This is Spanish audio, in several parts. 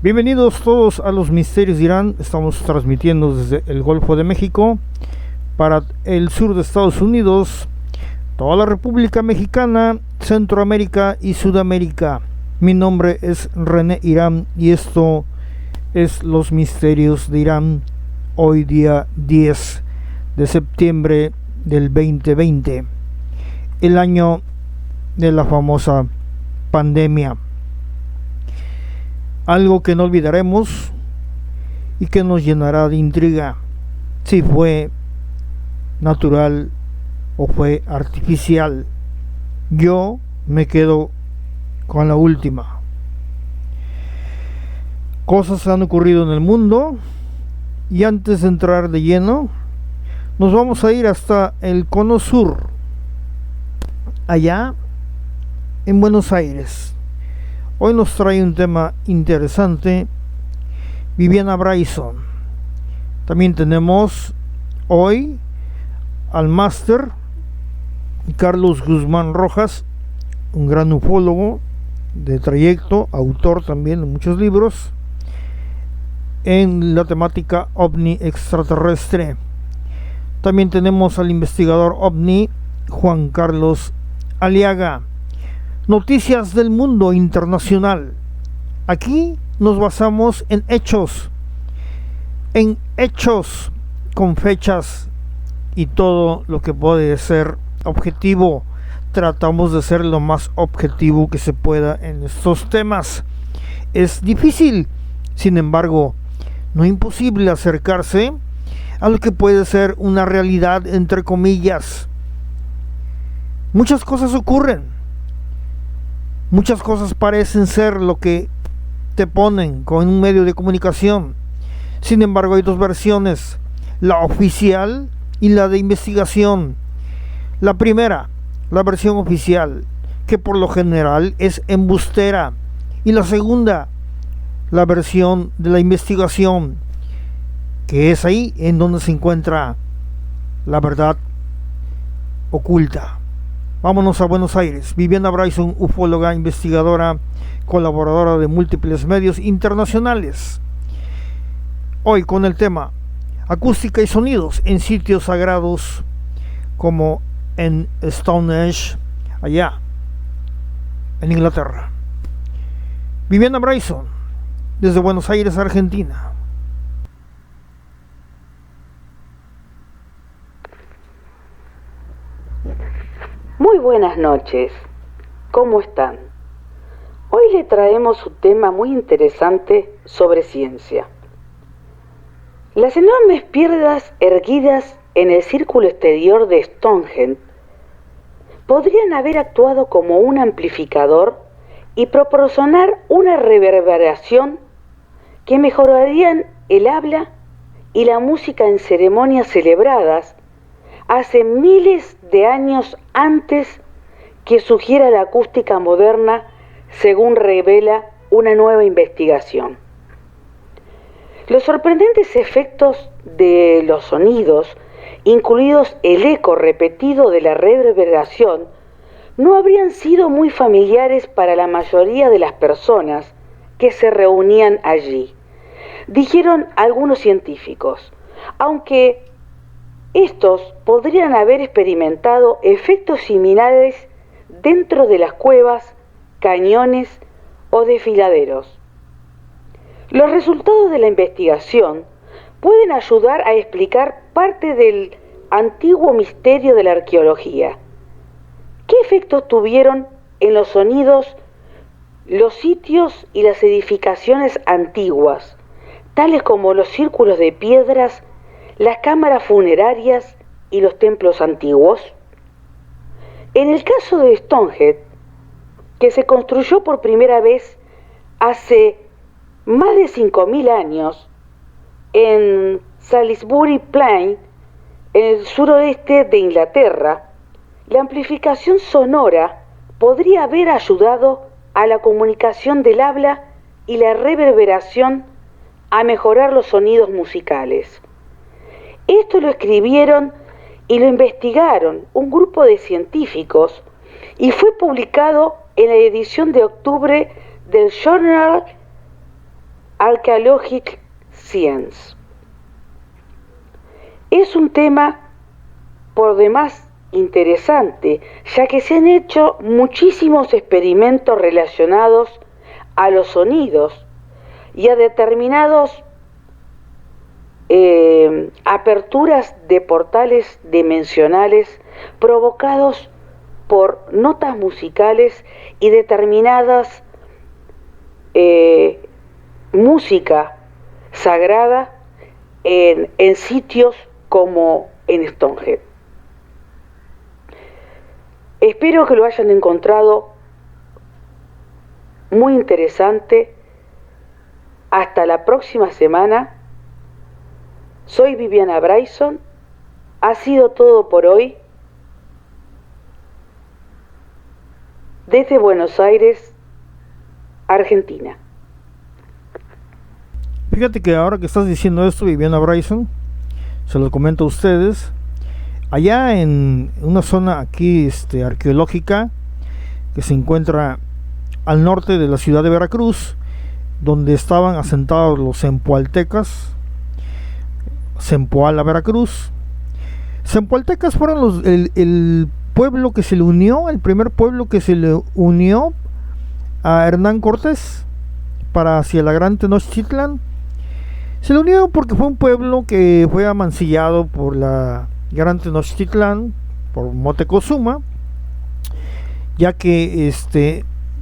Bienvenidos todos a los Misterios de Irán. Estamos transmitiendo desde el Golfo de México para el sur de Estados Unidos, toda la República Mexicana, Centroamérica y Sudamérica. Mi nombre es René Irán y esto es Los Misterios de Irán, hoy día 10 de septiembre del 2020, el año de la famosa pandemia. Algo que no olvidaremos y que nos llenará de intriga, si fue natural o fue artificial. Yo me quedo con la última. Cosas han ocurrido en el mundo y antes de entrar de lleno, nos vamos a ir hasta el Cono Sur, allá en Buenos Aires. Hoy nos trae un tema interesante, Viviana Bryson. También tenemos hoy al máster Carlos Guzmán Rojas, un gran ufólogo de trayecto, autor también de muchos libros en la temática ovni extraterrestre. También tenemos al investigador ovni Juan Carlos Aliaga. Noticias del mundo internacional. Aquí nos basamos en hechos con fechas y todo lo que puede ser objetivo. Tratamos de ser lo más objetivo que se pueda en estos temas. Es difícil, sin embargo, no imposible acercarse a lo que puede ser una realidad entre comillas. Muchas cosas ocurren. Muchas cosas parecen ser lo que te ponen con un medio de comunicación. Sin embargo, hay dos versiones, la oficial y la de investigación. La primera, la versión oficial, que por lo general es embustera. Y la segunda, la versión de la investigación, que es ahí en donde se encuentra la verdad oculta. Vámonos a Buenos Aires. Viviana Bryson, ufóloga, investigadora, colaboradora de múltiples medios internacionales. Hoy con el tema acústica y sonidos en sitios sagrados como en Stonehenge, allá en Inglaterra. Viviana Bryson, desde Buenos Aires, Argentina. Muy buenas noches, ¿cómo están? Hoy le traemos un tema muy interesante sobre ciencia. Las enormes piedras erguidas en el círculo exterior de Stonehenge podrían haber actuado como un amplificador y proporcionar una reverberación que mejorarían el habla y la música en ceremonias celebradas hace miles de años antes que surgiera la acústica moderna, según revela una nueva investigación. Los sorprendentes efectos de los sonidos, incluidos el eco repetido de la reverberación, no habrían sido muy familiares para la mayoría de las personas que se reunían allí, dijeron algunos científicos, aunque estos podrían haber experimentado efectos similares dentro de las cuevas, cañones o desfiladeros. Los resultados de la investigación pueden ayudar a explicar parte del antiguo misterio de la arqueología. ¿Qué efectos tuvieron en los sonidos los sitios y las edificaciones antiguas, tales como los círculos de piedras, las cámaras funerarias y los templos antiguos? En el caso de Stonehenge, que se construyó por primera vez hace más de 5.000 años en Salisbury Plain, en el suroeste de Inglaterra, la amplificación sonora podría haber ayudado a la comunicación del habla y la reverberación a mejorar los sonidos musicales. Esto lo escribieron y lo investigaron un grupo de científicos y fue publicado en la edición de octubre del Journal Archaeologic Science. Es un tema por demás interesante, ya que se han hecho muchísimos experimentos relacionados a los sonidos y a determinados aperturas de portales dimensionales provocados por notas musicales y determinadas música sagrada en sitios como en Stonehenge. Espero que lo hayan encontrado muy interesante. Hasta la próxima semana. Soy Viviana Bryson. Ha sido todo por hoy. Desde Buenos Aires, Argentina. Fíjate que ahora que estás diciendo esto, Viviana Bryson, se lo comento a ustedes. Allá en una zona aquí arqueológica que se encuentra al norte de la ciudad de Veracruz, donde estaban asentados los zempoaltecas, Zempoala, Veracruz. Zempoaltecas fueron el pueblo que se le unió, el primer pueblo que se le unió a Hernán Cortés para hacia la gran Tenochtitlan. Se le unió porque fue un pueblo que fue amancillado por la gran Tenochtitlan, por Moctezuma, ya que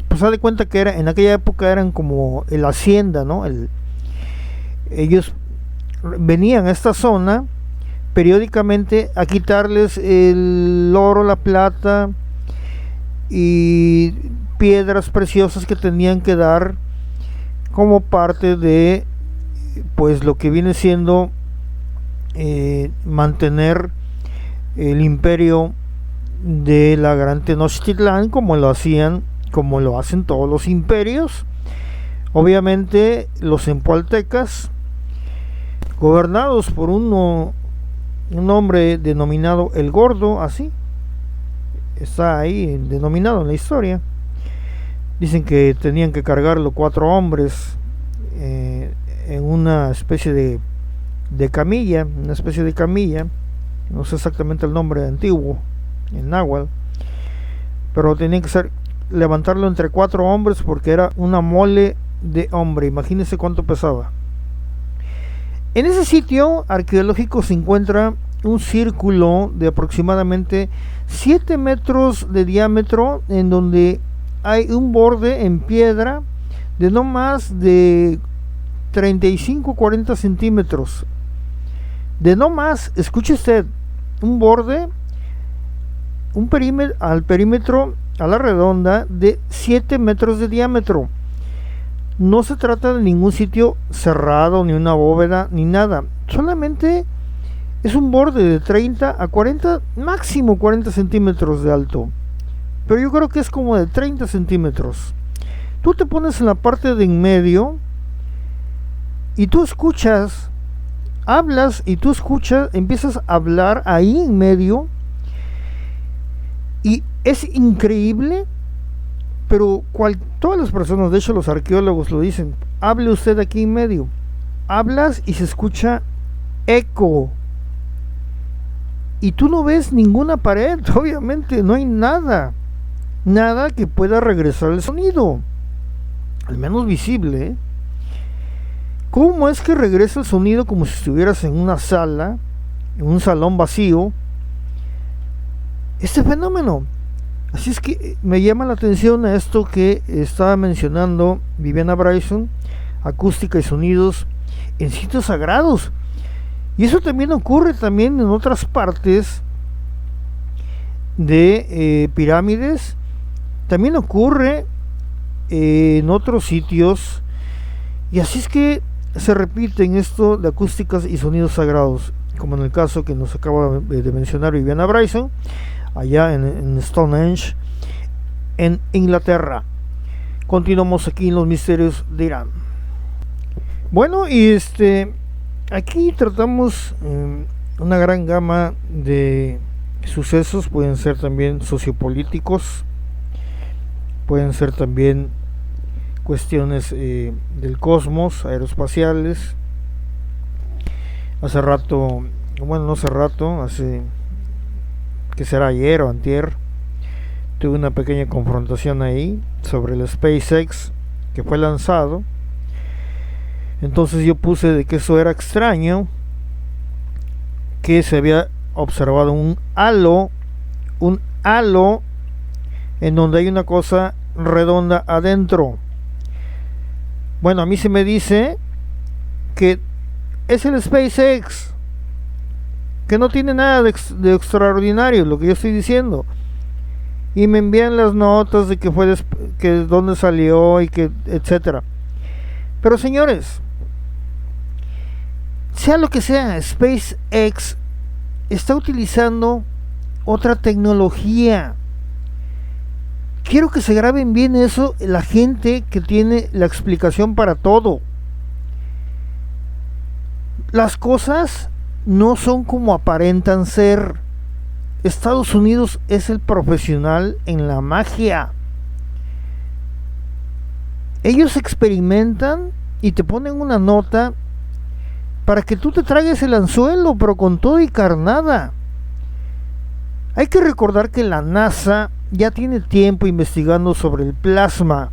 pues da de cuenta que en aquella época eran como el hacienda, ¿no? Ellos venían a esta zona periódicamente a quitarles el oro, la plata y piedras preciosas que tenían que dar como parte de pues lo que viene siendo mantener el imperio de la gran Tenochtitlan, como lo hacen todos los imperios. Obviamente los zempoaltecas, gobernados por un hombre denominado el Gordo, así está ahí denominado en la historia. Dicen que tenían que cargarlo 4 hombres en una especie de camilla, no sé exactamente el nombre antiguo en náhuatl, pero tenían que levantarlo entre 4 hombres porque era una mole de hombre. Imagínense cuánto pesaba. En ese sitio arqueológico se encuentra un círculo de aproximadamente 7 metros de diámetro, en donde hay un borde en piedra de no más de 35-40 centímetros. De no más, escuche usted, un borde, al perímetro, a la redonda, de 7 metros de diámetro. No se trata de ningún sitio cerrado, ni una bóveda, ni nada. Solamente es un borde de 30 a 40, máximo 40 centímetros de alto. Pero yo creo que es como de 30 centímetros. Tú te pones en la parte de en medio y tú escuchas, hablas y tú escuchas, empiezas a hablar ahí en medio. Y es increíble, pero todas las personas, de hecho los arqueólogos lo dicen, hable usted aquí en medio, hablas y se escucha eco, y tú no ves ninguna pared, obviamente no hay nada que pueda regresar el sonido, al menos visible, ¿eh? ¿Cómo es que regresa el sonido como si estuvieras en una sala, en un salón vacío? Este fenómeno. Así es que me llama la atención a esto que estaba mencionando Viviana Bryson, acústica y sonidos en sitios sagrados. Y eso también ocurre también en otras partes de pirámides. También ocurre en otros sitios. Y así es que se repiten esto de acústicas y sonidos sagrados, como en el caso que nos acaba de mencionar Viviana Bryson, allá en Stonehenge, en Inglaterra. Continuamos aquí en los misterios de Irán. Bueno, y aquí tratamos una gran gama de sucesos. Pueden ser también sociopolíticos, pueden ser también cuestiones del cosmos, aeroespaciales. Hace rato, bueno, no hace rato, hace que será ayer o antier, tuve una pequeña confrontación ahí sobre el SpaceX que fue lanzado. Entonces yo puse de que eso era extraño, que se había observado un halo en donde hay una cosa redonda adentro. Bueno, a mí se me dice que es el SpaceX, que no tiene nada de extraordinario lo que yo estoy diciendo, y me envían las notas de que fue que dónde salió y que etcétera. Pero señores, sea lo que sea, SpaceX está utilizando otra tecnología. Quiero que se graben bien eso, la gente que tiene la explicación para todo. Las cosas no son como aparentan ser. Estados Unidos es el profesional en la magia. Ellos experimentan y te ponen una nota para que tú te tragues el anzuelo, pero con todo y carnada. Hay que recordar que la NASA ya tiene tiempo investigando sobre el plasma.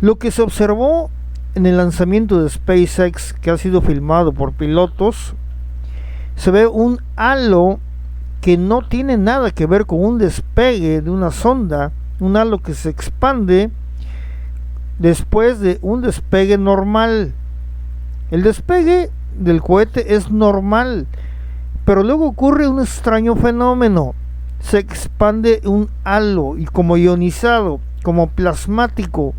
Lo que se observó en el lanzamiento de SpaceX, que ha sido filmado por pilotos, se ve un halo que no tiene nada que ver con un despegue de una sonda, un halo que se expande después de un despegue normal. El despegue del cohete es normal, pero luego ocurre un extraño fenómeno. Se expande un halo y como ionizado, como plasmático,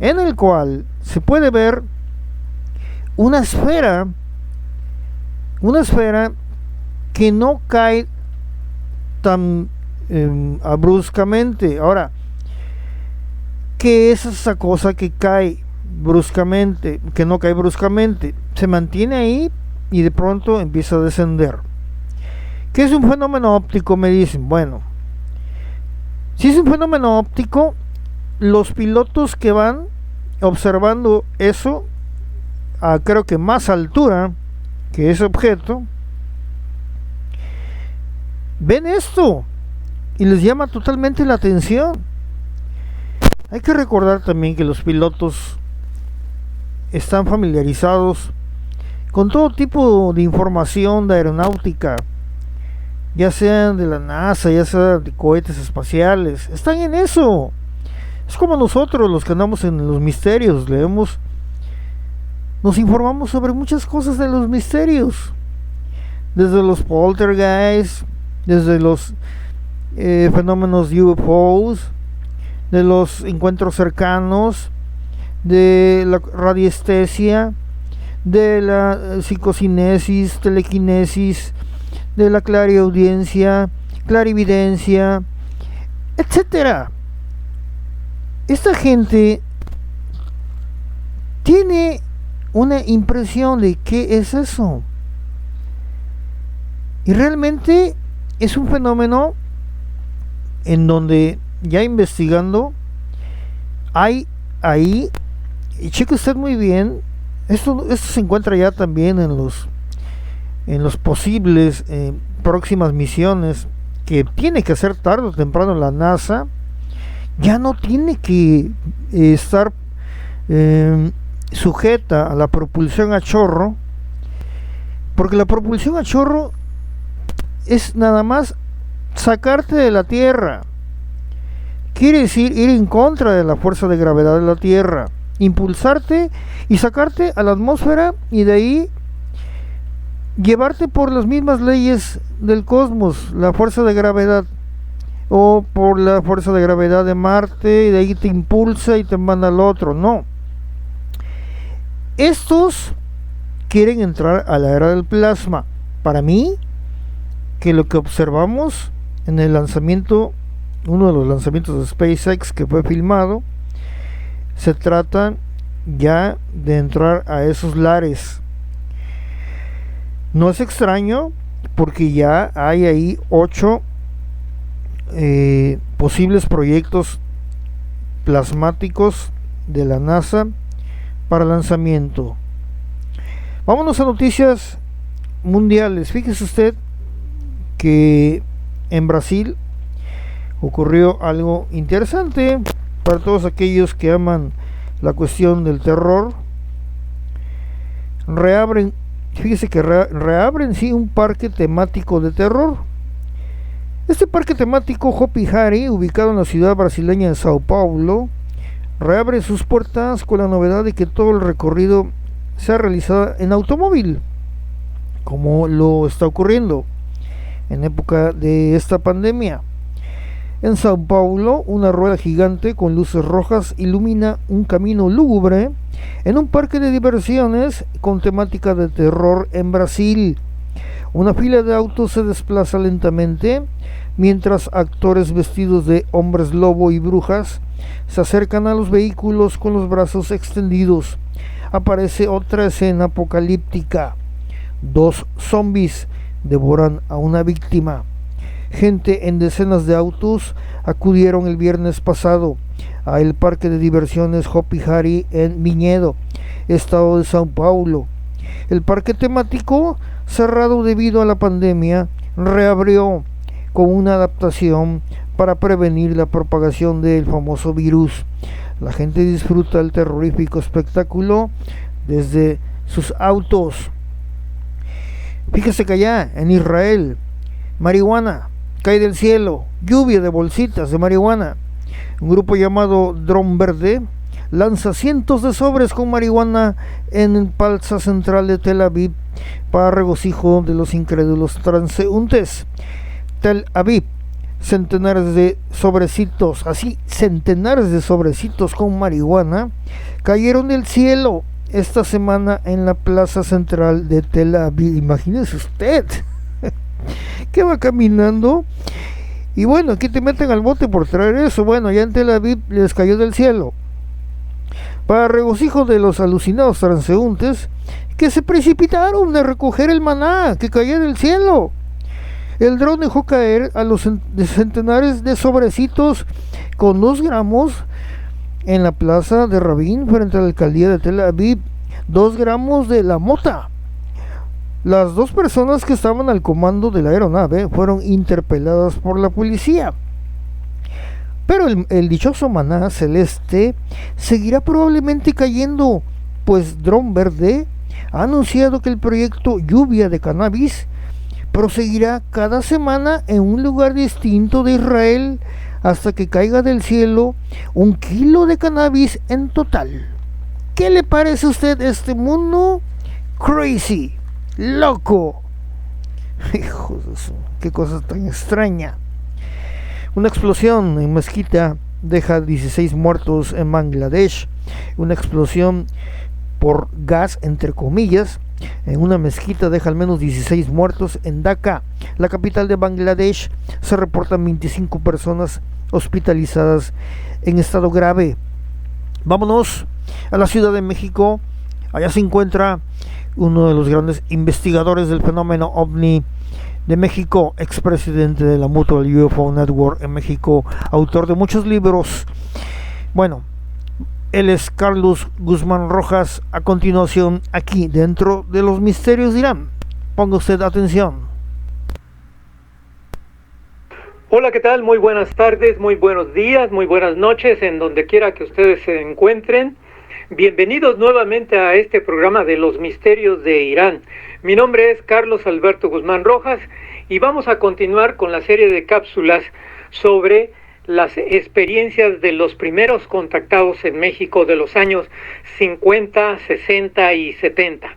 en el cual se puede ver una esfera que no cae tan bruscamente. Ahora, ¿qué es esa cosa que cae bruscamente, que no cae bruscamente? Se mantiene ahí y de pronto empieza a descender. ¿Qué es un fenómeno óptico? Me dicen. Bueno, si es un fenómeno óptico, los pilotos que van observando eso a creo que más altura que ese objeto, ven esto y les llama totalmente la atención. Hay que recordar también que los pilotos están familiarizados con todo tipo de información de aeronáutica, ya sean de la NASA, ya sea de cohetes espaciales. Están en eso. Es como nosotros los que andamos en los misterios, leemos, nos informamos sobre muchas cosas de los misterios, desde los poltergeists, desde los fenómenos UFOs, de los encuentros cercanos, de la radiestesia, de la psicocinesis, telequinesis, de la clariaudiencia, clarividencia, etcétera. Esta gente tiene una impresión de qué es eso, y realmente es un fenómeno en donde ya investigando hay ahí, y cheque usted muy bien, esto se encuentra ya también en los posibles próximas misiones que tiene que hacer tarde o temprano la NASA. Ya no tiene que estar sujeta a la propulsión a chorro, porque la propulsión a chorro es nada más sacarte de la Tierra. Quiere decir ir en contra de la fuerza de gravedad de la Tierra, impulsarte y sacarte a la atmósfera, y de ahí llevarte por las mismas leyes del cosmos, la fuerza de gravedad, o por la fuerza de gravedad de Marte, y de ahí te impulsa y te manda al otro. No, estos quieren entrar a la era del plasma. Para mí, que lo que observamos en el lanzamiento, uno de los lanzamientos de SpaceX que fue filmado, se trata ya de entrar a esos lares. No es extraño, porque ya hay ahí 8 posibles proyectos plasmáticos de la NASA para lanzamiento. Vámonos a noticias mundiales. Fíjese usted que en Brasil ocurrió algo interesante para todos aquellos que aman la cuestión del terror. Fíjese que reabren sí un parque temático de terror. Este parque temático Hopi Hari, ubicado en la ciudad brasileña de Sao Paulo, reabre sus puertas con la novedad de que todo el recorrido sea realizado en automóvil, como lo está ocurriendo en época de esta pandemia. En Sao Paulo, una rueda gigante con luces rojas ilumina un camino lúgubre en un parque de diversiones con temática de terror en Brasil. Una fila de autos se desplaza lentamente mientras actores vestidos de hombres lobo y brujas se acercan a los vehículos con los brazos extendidos. Aparece otra escena apocalíptica. 2 zombies devoran a una víctima. Gente en decenas de autos acudieron el viernes pasado a el parque de diversiones Hopi Hari en Vinhedo, estado de Sao Paulo. El parque temático, cerrado debido a la pandemia, reabrió con una adaptación para prevenir la propagación del famoso virus. La gente disfruta el terrorífico espectáculo desde sus autos. Fíjese que allá en Israel, marihuana cae del cielo, lluvia de bolsitas de marihuana. Un grupo llamado Dron Verde lanza cientos de sobres con marihuana en el plaza central de Tel Aviv para regocijo de los incrédulos transeúntes. Tel Aviv, centenares de sobrecitos con marihuana cayeron del cielo esta semana en la plaza central de Tel Aviv. Imagínese usted que va caminando y bueno, aquí te meten al bote por traer eso. Bueno, ya en Tel Aviv les cayó del cielo, para regocijo de los alucinados transeúntes que se precipitaron de recoger el maná que caía del cielo. El dron dejó caer a los centenares de sobrecitos con 2 gramos en la plaza de Rabin frente a la alcaldía de Tel Aviv. 2 gramos de la mota. Las 2 personas que estaban al comando de la aeronave fueron interpeladas por la policía. Pero el dichoso maná celeste seguirá probablemente cayendo, pues Dron Verde ha anunciado que el proyecto Lluvia de Cannabis proseguirá cada semana en un lugar distinto de Israel hasta que caiga del cielo 1 kilo de cannabis en total. ¿Qué le parece a usted este mundo crazy? Loco. Hijo de su, qué cosa tan extraña. Una explosión en mezquita deja 16 muertos en Bangladesh. Una explosión por gas, entre comillas, en una mezquita deja al menos 16 muertos en Dhaka, la capital de Bangladesh. Se reportan 25 personas hospitalizadas en estado grave. Vámonos a la Ciudad de México. Allá se encuentra uno de los grandes investigadores del fenómeno OVNI de México, expresidente de la Mutual UFO Network en México, autor de muchos libros. Bueno, él es Carlos Guzmán Rojas. A continuación, aquí dentro de los misterios de Irán. Ponga usted atención. Hola, ¿qué tal? Muy buenas tardes, muy buenos días, muy buenas noches, en donde quiera que ustedes se encuentren. Bienvenidos nuevamente a este programa de los misterios de Irán. Mi nombre es Carlos Alberto Guzmán Rojas y vamos a continuar con la serie de cápsulas sobre las experiencias de los primeros contactados en México de los años 50, 60 y 70.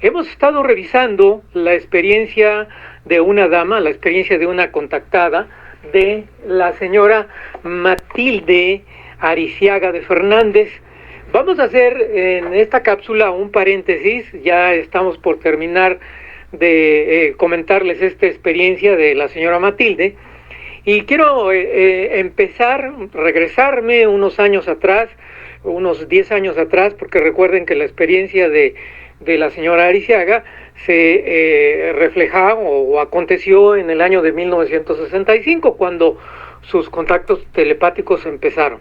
Hemos estado revisando la experiencia de una dama, la experiencia de una contactada, de la señora Matilde Ariciaga de Fernández. Vamos a hacer en esta cápsula un paréntesis. Ya estamos por terminar de comentarles esta experiencia de la señora Matilde, y quiero regresarme unos años atrás, unos 10 años atrás, porque recuerden que la experiencia de la señora Ariciaga se refleja o aconteció en el año de 1965, cuando sus contactos telepáticos empezaron.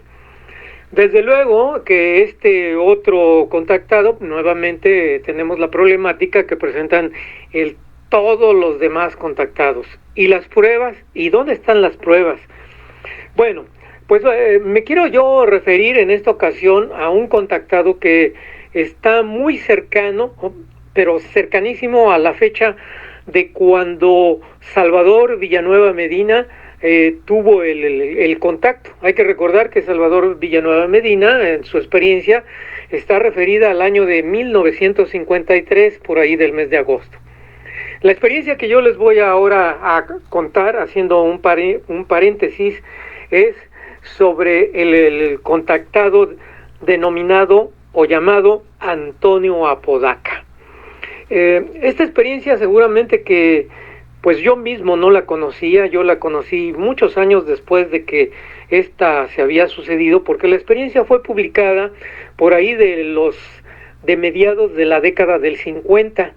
Desde luego que este otro contactado, nuevamente tenemos la problemática que presentan todos los demás contactados. ¿Y las pruebas? ¿Y dónde están las pruebas? Bueno, pues me quiero yo referir en esta ocasión a un contactado que está muy cercano, pero cercanísimo a la fecha de cuando Salvador Villanueva Medina tuvo el contacto. Hay que recordar que Salvador Villanueva Medina, en su experiencia, está referida al año de 1953, por ahí del mes de agosto. La experiencia que yo les voy ahora a contar, haciendo un paréntesis, es sobre el contactado denominado o llamado Antonio Apodaca. Esta experiencia seguramente que pues yo mismo no la conocía, yo la conocí muchos años después de que esta se había sucedido, porque la experiencia fue publicada por ahí de mediados de la década del 50,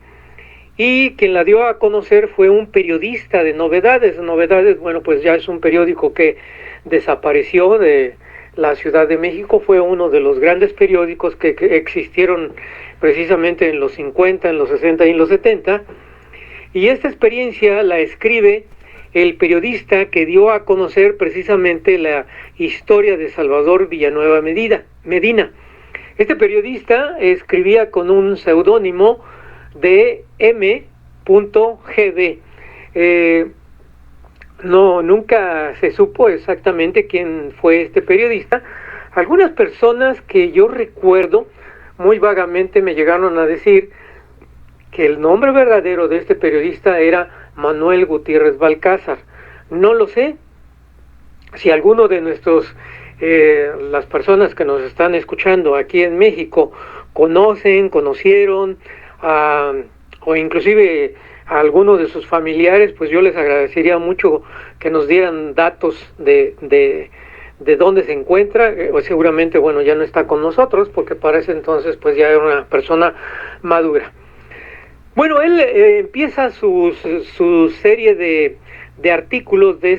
y quien la dio a conocer fue un periodista de Novedades. Novedades, bueno, pues ya es un periódico que desapareció de la Ciudad de México, fue uno de los grandes periódicos que existieron precisamente en los 50, en los 60 y en los 70, y esta experiencia la escribe el periodista que dio a conocer precisamente la historia de Salvador Villanueva Medina. Este periodista escribía con un seudónimo de M.GB. Nunca se supo exactamente quién fue este periodista. Algunas personas que yo recuerdo muy vagamente me llegaron a decir que el nombre verdadero de este periodista era Manuel Gutiérrez Balcázar. No lo sé. Si alguno de las personas que nos están escuchando aquí en México conocieron, o inclusive a algunos de sus familiares, pues yo les agradecería mucho que nos dieran datos de dónde se encuentra. O seguramente, bueno, ya no está con nosotros, porque para ese entonces pues ya era una persona madura. Bueno, él empieza su serie de artículos de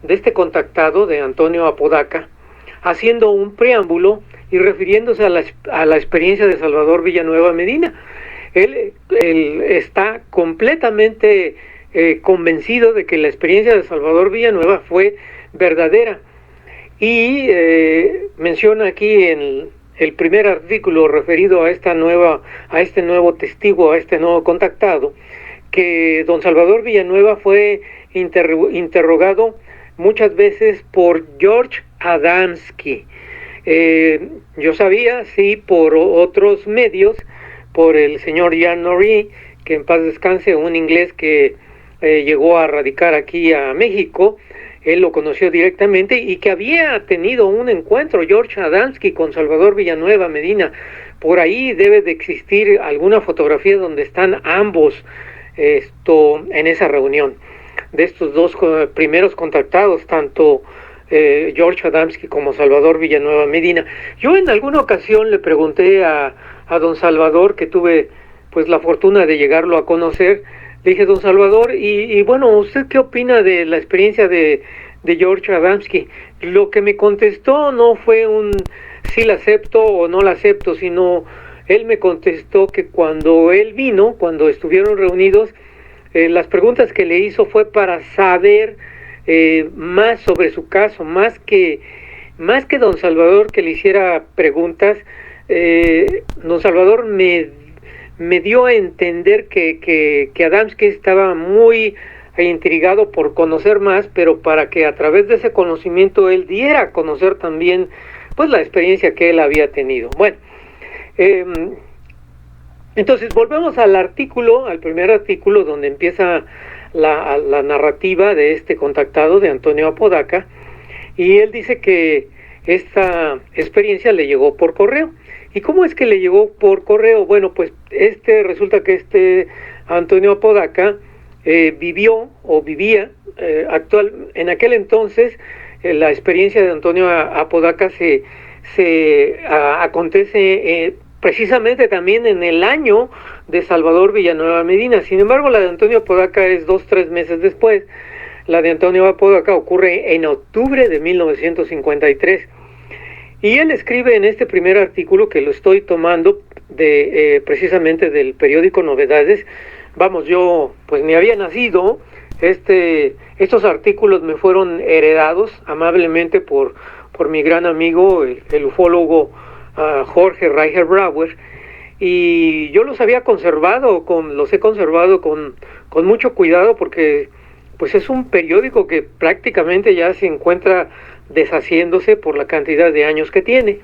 este contactado de Antonio Apodaca, haciendo un preámbulo y refiriéndose a la experiencia de Salvador Villanueva Medina. Él está completamente convencido de que la experiencia de Salvador Villanueva fue verdadera, y menciona aquí en el primer artículo referido a este nuevo testigo, a este nuevo contactado, que don Salvador Villanueva fue interrogado muchas veces por George Adamski. Yo sabía, sí, por otros medios, por el señor Jean Norrie, que en paz descanse, un inglés que llegó a radicar aquí a México. Él lo conoció directamente, y que había tenido un encuentro George Adamski con Salvador Villanueva Medina. Por ahí debe de existir alguna fotografía donde están ambos en esa reunión, de estos dos primeros contactados, tanto George Adamski como Salvador Villanueva Medina. Yo en alguna ocasión le pregunté a don Salvador, que tuve pues la fortuna de llegarlo a conocer, le dije: don Salvador, y bueno, ¿usted qué opina de la experiencia de George Adamski? Lo que me contestó no fue un sí la acepto o no la acepto, sino él me contestó que cuando él vino, cuando estuvieron reunidos, las preguntas que le hizo fue para saber más sobre su caso, más que don Salvador que le hiciera preguntas. Don Salvador me dio a entender que Adamski estaba muy intrigado por conocer más, pero para que a través de ese conocimiento él diera a conocer también pues la experiencia que él había tenido. Bueno, entonces volvemos al primer artículo donde empieza la narrativa de este contactado de Antonio Apodaca, y él dice que esta experiencia le llegó por correo. ¿Y cómo es que le llegó por correo? Bueno, pues resulta que Antonio Apodaca vivía en aquel entonces. La experiencia de Antonio Apodaca acontece precisamente también en el año de Salvador Villanueva Medina. Sin embargo, la de Antonio Apodaca es 2-3 meses después. La de Antonio Apodaca ocurre en octubre de 1953. Y él escribe en este primer artículo, que lo estoy tomando de precisamente del periódico Novedades. Vamos, yo pues ni había nacido. Estos artículos me fueron heredados amablemente por mi gran amigo, el ufólogo Jorge Reicher Brauer, y yo los he conservado con mucho cuidado, porque pues es un periódico que prácticamente ya se encuentra deshaciéndose por la cantidad de años que tiene.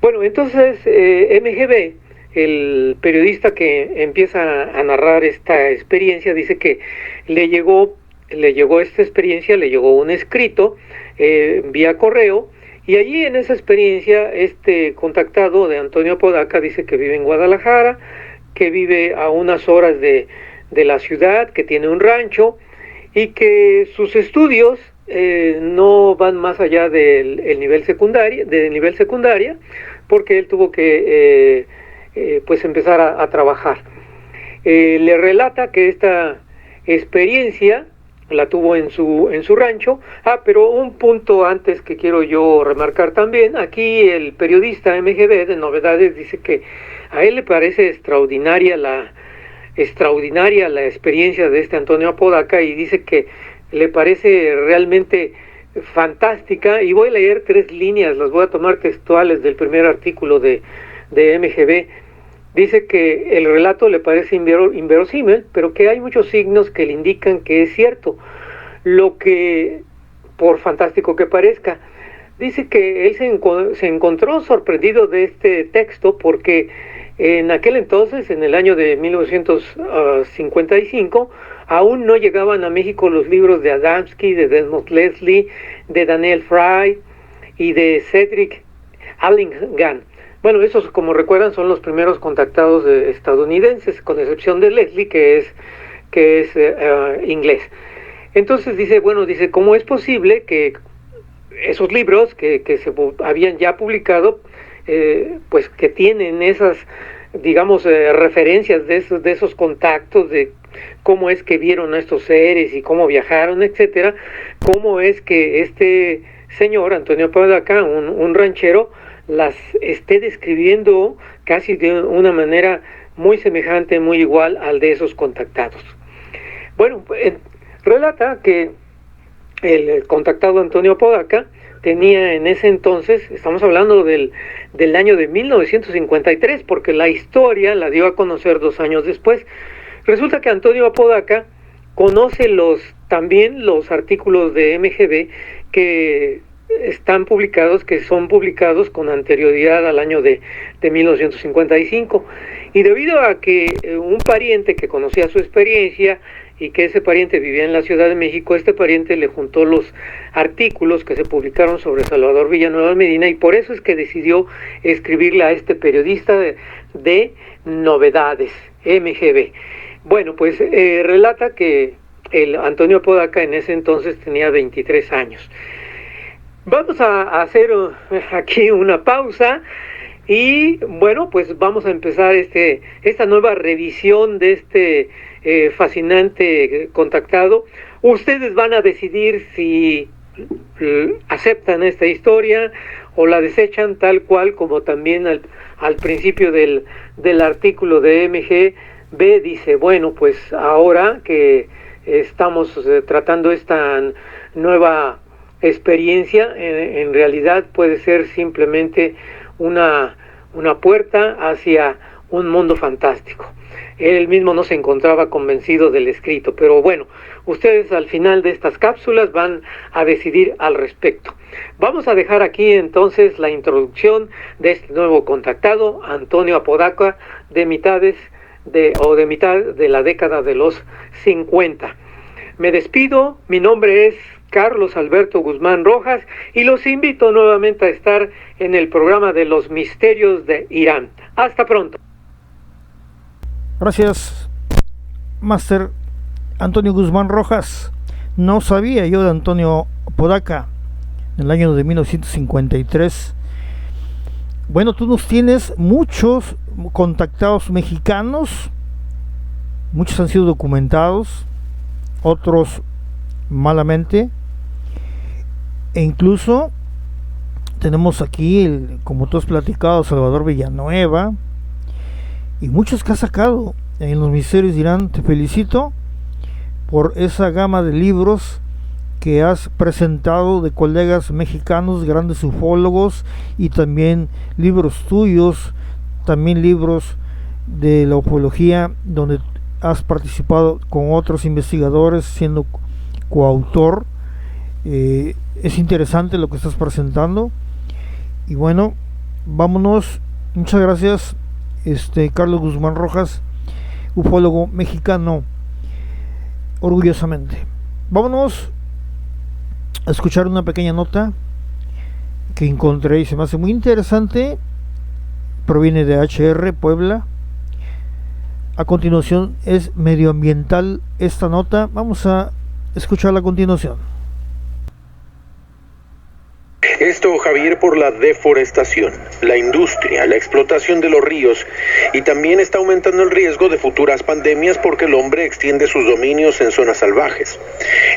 Bueno, entonces MGB, el periodista que empieza a narrar esta experiencia, dice que le llegó esta experiencia, le llegó un escrito vía correo, y allí en esa experiencia este contactado de Antonio Apodaca dice que vive en Guadalajara, que vive a unas horas de la ciudad, que tiene un rancho y que sus estudios no van más allá del nivel secundaria, porque él tuvo que pues empezar a trabajar. Le relata que esta experiencia la tuvo en su rancho. Pero un punto antes que quiero yo remarcar también, aquí el periodista MGB de Novedades dice que a él le parece extraordinaria la experiencia de este Antonio Apodaca, y dice que le parece realmente fantástica, y voy a leer 3 líneas, las voy a tomar textuales del primer artículo de MGB. Dice que el relato le parece inverosímil, pero que hay muchos signos que le indican que es cierto, lo que, por fantástico que parezca. Dice que él se encontró sorprendido de este texto porque en aquel entonces, en el año de 1955, aún no llegaban a México los libros de Adamski, de Desmond Leslie, de Daniel Fry y de Cedric Allingham. Bueno, esos, como recuerdan, son los primeros contactados estadounidenses, con excepción de Leslie, que es inglés. Entonces dice, ¿cómo es posible que esos libros que se habían ya publicado, pues que tienen esas, digamos, referencias de esos contactos, de cómo es que vieron a estos seres y cómo viajaron, etcétera, cómo es que este señor, Antonio Apodaca, un ranchero, las esté describiendo casi de una manera muy semejante, muy igual al de esos contactados? Bueno, relata que el contactado Antonio Apodaca tenía en ese entonces, estamos hablando del año de 1953, porque la historia la dio a conocer 2 años después. Resulta que Antonio Apodaca conoce también los artículos de MGB que son publicados con anterioridad al año de 1955, y debido a que un pariente que conocía su experiencia y que ese pariente vivía en la Ciudad de México, este pariente le juntó los artículos que se publicaron sobre Salvador Villanueva Medina, y por eso es que decidió escribirle a este periodista de Novedades, MGB. Bueno, pues relata que el Antonio Apodaca en ese entonces tenía 23 años. Vamos a hacer aquí una pausa y bueno, pues vamos a empezar esta nueva revisión de este fascinante contactado. Ustedes van a decidir si aceptan esta historia o la desechan, tal cual como también al principio del artículo de MGB dice, bueno, pues ahora que estamos tratando esta nueva experiencia, en realidad puede ser simplemente una puerta hacia un mundo fantástico. Él mismo no se encontraba convencido del escrito, pero bueno, ustedes al final de estas cápsulas van a decidir al respecto. Vamos a dejar aquí entonces la introducción de este nuevo contactado, Antonio Apodaca, de mitad de la década de los 50. Me despido, mi nombre es Carlos Alberto Guzmán Rojas y los invito nuevamente a estar en el programa de los misterios de Irán. Hasta pronto. Gracias, Máster Antonio Guzmán Rojas. No sabía yo de Antonio Apodaca en el año de 1953. Bueno, tú nos tienes muchos contactados mexicanos, muchos han sido documentados, otros malamente, e incluso tenemos aquí, como tú has platicado, Salvador Villanueva, y muchos que has sacado en los Misterios de Irán. Te felicito por esa gama de libros que has presentado de colegas mexicanos, grandes ufólogos, y también libros tuyos, también libros de la ufología, donde has participado con otros investigadores siendo coautor. Es interesante lo que estás presentando. Y bueno, vámonos. Muchas gracias, Carlos Guzmán Rojas, ufólogo mexicano, orgullosamente. Vámonos a escuchar una pequeña nota que encontré y se me hace muy interesante. Proviene de HR Puebla. A continuación es medioambiental esta nota. Vamos a escucharla a continuación. Esto, Javier, por la deforestación, la industria, la explotación de los ríos, y también está aumentando el riesgo de futuras pandemias porque el hombre extiende sus dominios en zonas salvajes.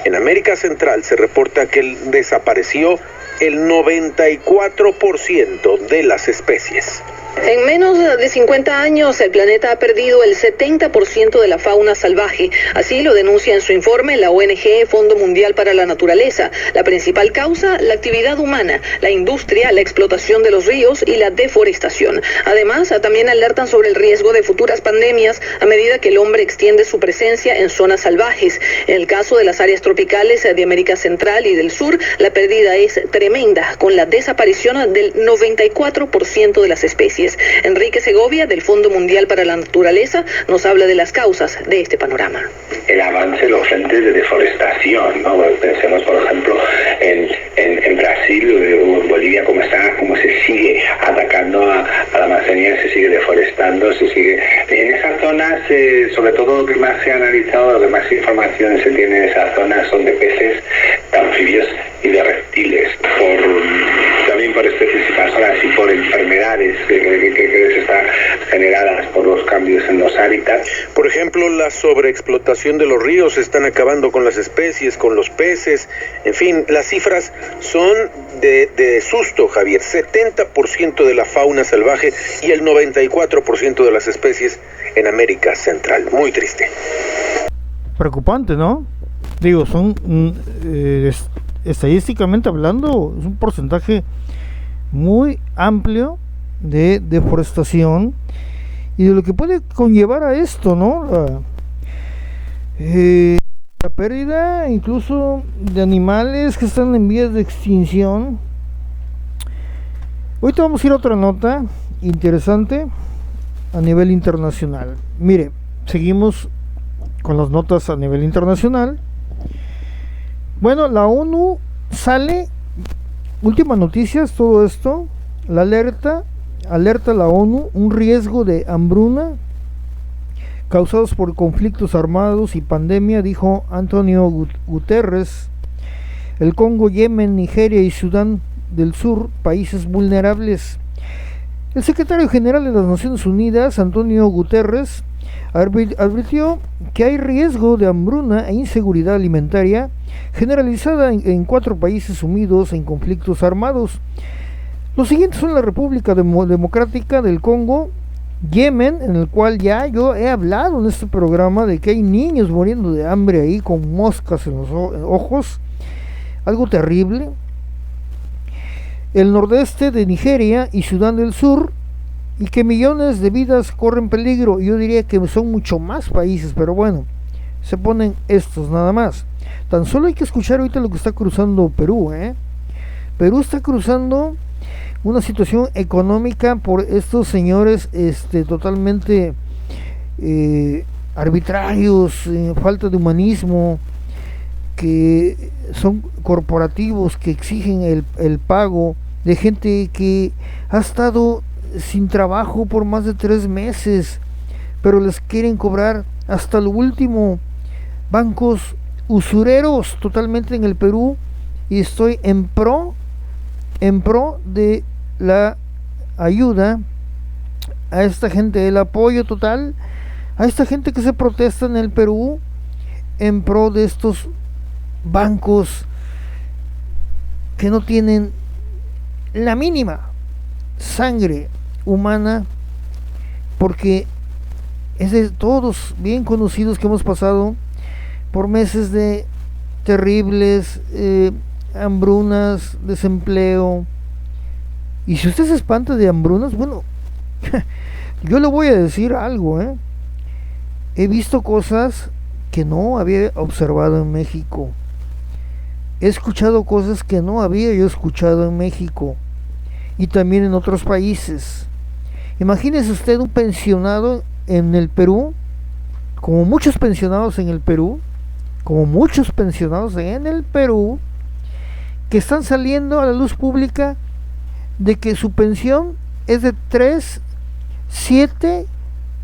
En América Central se reporta que desapareció el 94% de las especies. En menos de 50 años, el planeta ha perdido el 70% de la fauna salvaje. Así lo denuncia en su informe la ONG Fondo Mundial para la Naturaleza. La principal causa, la actividad humana, la industria, la explotación de los ríos y la deforestación. Además, también alertan sobre el riesgo de futuras pandemias a medida que el hombre extiende su presencia en zonas salvajes. En el caso de las áreas tropicales de América Central y del Sur, la pérdida es tremenda, con la desaparición del 94% de las especies. Enrique Segovia, del Fondo Mundial para la Naturaleza, nos habla de las causas de este panorama. El avance de los frentes de deforestación, ¿no? Pensemos, por ejemplo, en Brasil o en Bolivia, cómo se sigue atacando a la Amazonía, se sigue deforestando, se sigue... En esas zonas, sobre todo lo que más se ha analizado, lo que más información se tiene en esas zonas son de peces, de anfibios y de reptiles, también por especies invasores y por enfermedades que están generadas por los cambios en los hábitats. Por ejemplo, la sobreexplotación de los ríos están acabando con las especies, con los peces. En fin, las cifras son de susto, Javier. 70% de la fauna salvaje y el 94% de las especies en América Central. Muy triste. Preocupante, ¿no? Digo, son estadísticamente hablando, es un porcentaje muy amplio de deforestación y de lo que puede conllevar a esto, ¿no? La pérdida incluso de animales que están en vías de extinción. Ahorita vamos a ir a otra nota interesante a nivel internacional. Mire, seguimos con las notas a nivel internacional. Bueno, la ONU sale, últimas noticias, todo esto, la alerta a la ONU, un riesgo de hambruna causados por conflictos armados y pandemia, dijo Antonio Guterres. El Congo, Yemen, Nigeria y Sudán del Sur, países vulnerables. El secretario general de las Naciones Unidas, Antonio Guterres, advirtió que hay riesgo de hambruna e inseguridad alimentaria generalizada en 4 países sumidos en conflictos armados. Los siguientes son la República Democrática del Congo, Yemen, en el cual ya yo he hablado en este programa de que hay niños muriendo de hambre ahí con moscas en los ojos, algo terrible. El nordeste de Nigeria y Sudán del Sur, y que millones de vidas corren peligro. Yo diría que son mucho más países, pero bueno, se ponen estos nada más. Tan solo hay que escuchar ahorita lo que está cruzando Perú, Perú está cruzando una situación económica por estos señores totalmente arbitrarios, falta de humanismo, que son corporativos, que exigen el pago de gente que ha estado sin trabajo por más de 3 meses, pero les quieren cobrar hasta lo último. Bancos usureros totalmente en el Perú, y estoy en pro de la ayuda a esta gente, el apoyo total a esta gente que se protesta en el Perú en pro de estos bancos que no tienen la mínima sangre humana, porque es de todos bien conocidos que hemos pasado por meses de terribles hambrunas, desempleo. Y si usted se espanta de hambrunas, bueno, yo le voy a decir algo, he visto cosas que no había observado en México. He escuchado cosas que no había yo escuchado en México y también en otros países. Imagínese usted un pensionado en el Perú, como muchos pensionados en el Perú, que están saliendo a la luz pública de que su pensión es de 7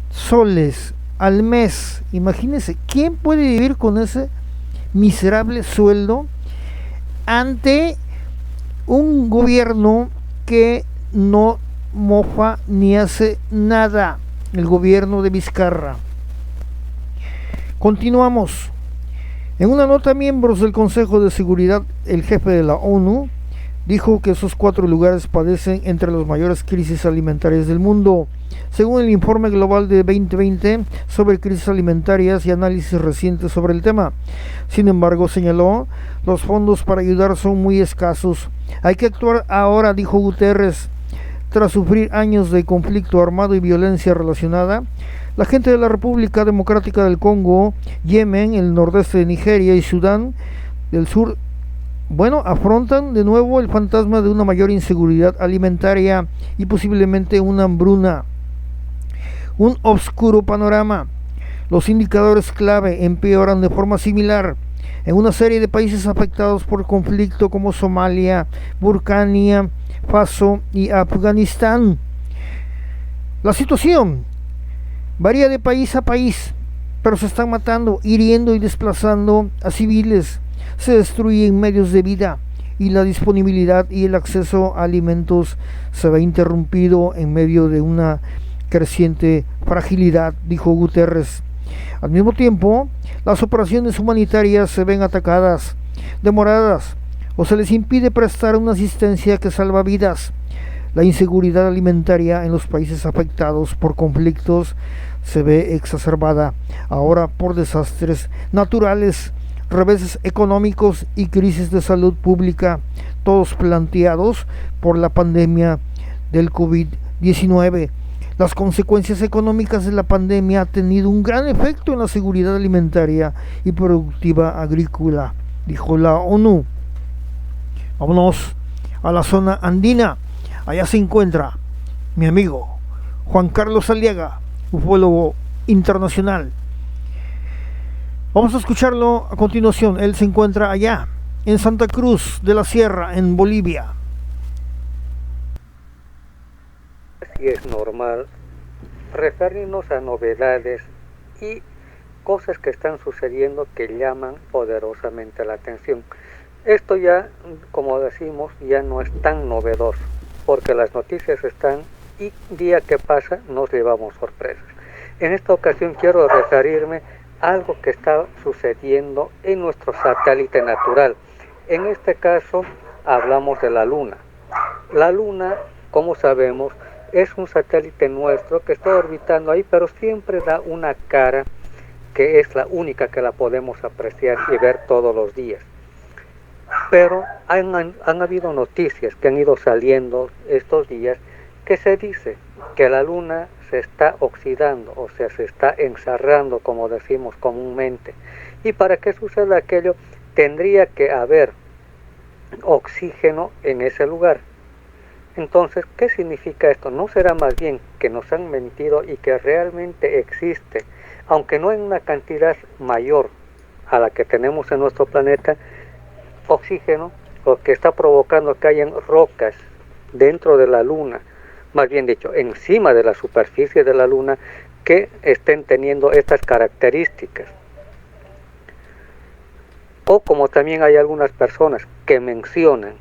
soles al mes. Imagínese, ¿quién puede vivir con ese miserable sueldo ante un gobierno que no mofa ni hace nada? El gobierno de Vizcarra. Continuamos. En una nota, miembros del Consejo de Seguridad, el jefe de la ONU dijo que esos 4 lugares padecen entre las mayores crisis alimentarias del mundo. Según el informe global de 2020 sobre crisis alimentarias y análisis recientes sobre el tema. Sin embargo, señaló, los fondos para ayudar son muy escasos. Hay que actuar ahora, dijo Guterres. Tras sufrir años de conflicto armado y violencia relacionada, la gente de la República Democrática del Congo, Yemen, el nordeste de Nigeria y Sudán del Sur, afrontan de nuevo el fantasma de una mayor inseguridad alimentaria y posiblemente una hambruna. Un oscuro panorama. Los indicadores clave empeoran de forma similar en una serie de países afectados por conflicto como Somalia, Burkina Faso y Afganistán. La situación varía de país a país, pero se están matando, hiriendo y desplazando a civiles. Se destruyen medios de vida y la disponibilidad y el acceso a alimentos se ve interrumpido en medio de una creciente fragilidad, dijo Guterres. Al mismo tiempo, las operaciones humanitarias se ven atacadas, demoradas, o se les impide prestar una asistencia que salva vidas. La inseguridad alimentaria en los países afectados por conflictos se ve exacerbada ahora por desastres naturales, reveses económicos y crisis de salud pública, todos planteados por la pandemia del COVID-19. Las consecuencias económicas de la pandemia han tenido un gran efecto en la seguridad alimentaria y productiva agrícola, dijo la ONU. Vámonos a la zona andina. Allá se encuentra mi amigo Juan Carlos Aliaga, ufólogo internacional. Vamos a escucharlo a continuación. Él se encuentra allá, en Santa Cruz de la Sierra, en Bolivia. Si es normal referirnos a novedades y cosas que están sucediendo que llaman poderosamente la atención. Esto ya, como decimos, ya no es tan novedoso, porque las noticias están y día que pasa nos llevamos sorpresas. En esta ocasión quiero referirme a algo que está sucediendo en nuestro satélite natural. En este caso hablamos de la Luna. La Luna, como sabemos, es un satélite nuestro que está orbitando ahí, pero siempre da una cara que es la única que la podemos apreciar y ver todos los días. Pero han habido noticias que han ido saliendo estos días que se dice que la Luna se está oxidando, o sea, se está encerrando, como decimos comúnmente. Y para que suceda aquello, tendría que haber oxígeno en ese lugar. Entonces, ¿qué significa esto? ¿No será más bien que nos han mentido y que realmente existe, aunque no en una cantidad mayor a la que tenemos en nuestro planeta, oxígeno, lo que está provocando que hayan rocas dentro de la Luna, más bien dicho, encima de la superficie de la Luna, que estén teniendo estas características? O como también hay algunas personas que mencionan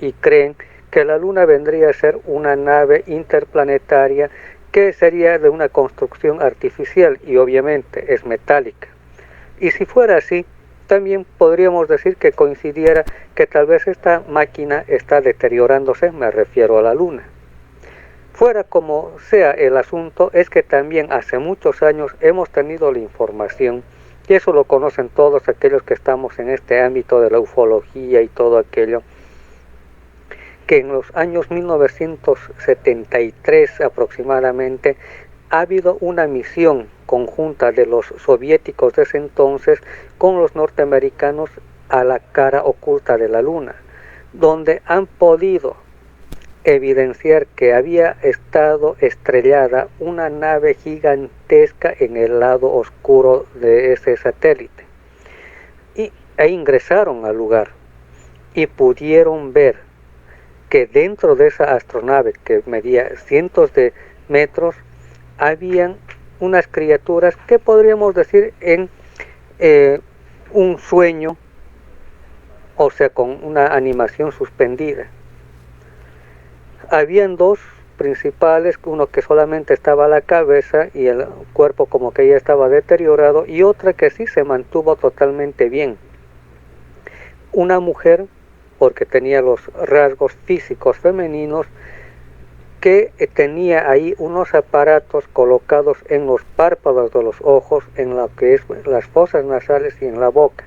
y creen que la Luna vendría a ser una nave interplanetaria que sería de una construcción artificial y obviamente es metálica. Y si fuera así, también podríamos decir que coincidiera que tal vez esta máquina está deteriorándose, me refiero a la Luna. Fuera como sea el asunto, es que también hace muchos años hemos tenido la información, y eso lo conocen todos aquellos que estamos en este ámbito de la ufología y todo aquello, que en los años 1973 aproximadamente ha habido una misión conjunta de los soviéticos de ese entonces con los norteamericanos a la cara oculta de la Luna, donde han podido evidenciar que había estado estrellada una nave gigantesca en el lado oscuro de ese satélite. E ingresaron al lugar y pudieron ver que dentro de esa astronave que medía cientos de metros habían unas criaturas que podríamos decir en un sueño, o sea, con una animación suspendida. Habían dos principales, uno que solamente estaba la cabeza y el cuerpo como que ya estaba deteriorado, y otra que sí se mantuvo totalmente bien. Una mujer, porque tenía los rasgos físicos femeninos, que tenía ahí unos aparatos colocados en los párpados de los ojos, en lo que es las fosas nasales y en la boca,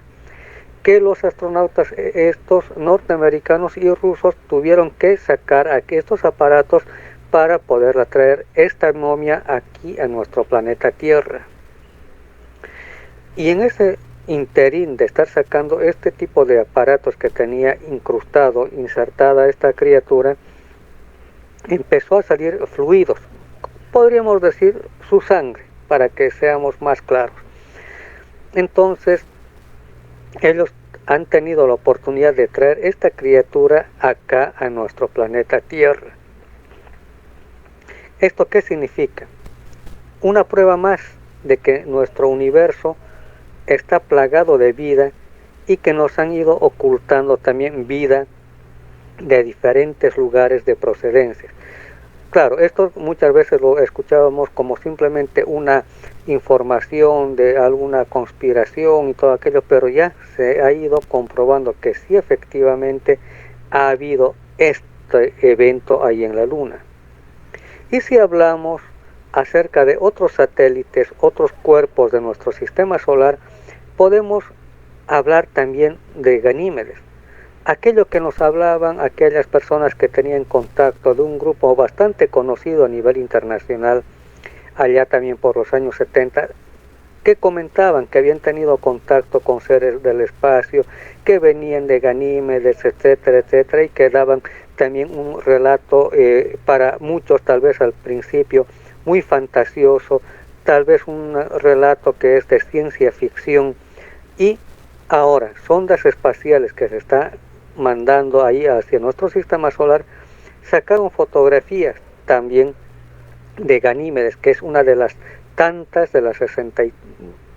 que los astronautas estos norteamericanos y rusos tuvieron que sacar aquí estos aparatos para poder traer esta momia aquí a nuestro planeta Tierra. Y en ese interín de estar sacando este tipo de aparatos que tenía insertada esta criatura, empezó a salir fluidos, podríamos decir su sangre, para que seamos más claros. Entonces ellos han tenido la oportunidad de traer esta criatura acá a nuestro planeta Tierra. ¿Esto qué significa? Una prueba más de que nuestro universo está plagado de vida y que nos han ido ocultando también vida de diferentes lugares de procedencia. Claro, esto muchas veces lo escuchábamos como simplemente una información de alguna conspiración y todo aquello, pero ya se ha ido comprobando que sí efectivamente ha habido este evento ahí en la Luna. Y si hablamos acerca de otros satélites, otros cuerpos de nuestro sistema solar, podemos hablar también de Ganímedes. Aquello que nos hablaban aquellas personas que tenían contacto de un grupo bastante conocido a nivel internacional, allá también por los años 70, que comentaban que habían tenido contacto con seres del espacio, que venían de Ganímedes, etcétera, etcétera, y que daban también un relato para muchos tal vez al principio muy fantasioso, tal vez un relato que es de ciencia ficción. Y ahora sondas espaciales que se están mandando ahí hacia nuestro sistema solar sacaron fotografías también de Ganímedes, que es una de las tantas de las 60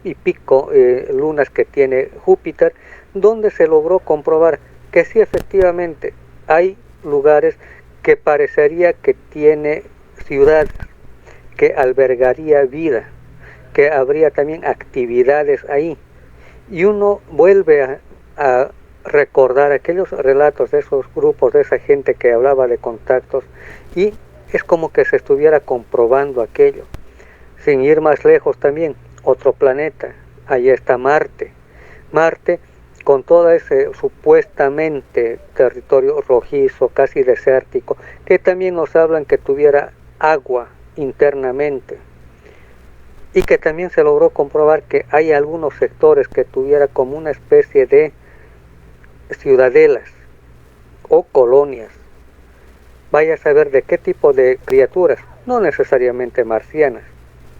y pico lunas que tiene Júpiter, donde se logró comprobar que sí efectivamente hay lugares que parecería que tiene ciudades, que albergaría vida, que habría también actividades ahí. Y uno vuelve a recordar aquellos relatos de esos grupos, de esa gente que hablaba de contactos, y es como que se estuviera comprobando aquello. Sin ir más lejos también, otro planeta, ahí está Marte. Marte, con todo ese supuestamente territorio rojizo, casi desértico, que también nos hablan que tuviera agua internamente, y que también se logró comprobar que hay algunos sectores que tuviera como una especie de ciudadelas o colonias. Vaya a saber de qué tipo de criaturas, no necesariamente marcianas,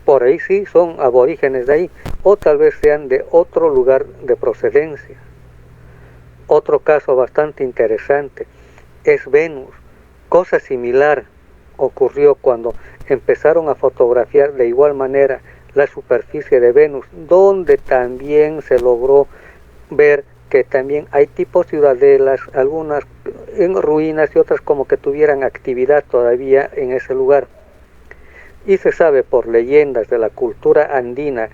por ahí sí son aborígenes de ahí, o tal vez sean de otro lugar de procedencia. Otro caso bastante interesante es Venus. Cosa similar ocurrió cuando empezaron a fotografiar de igual manera la superficie de Venus, donde también se logró ver que también hay tipo ciudadelas, algunas en ruinas y otras como que tuvieran actividad todavía en ese lugar. Y se sabe por leyendas de la cultura andina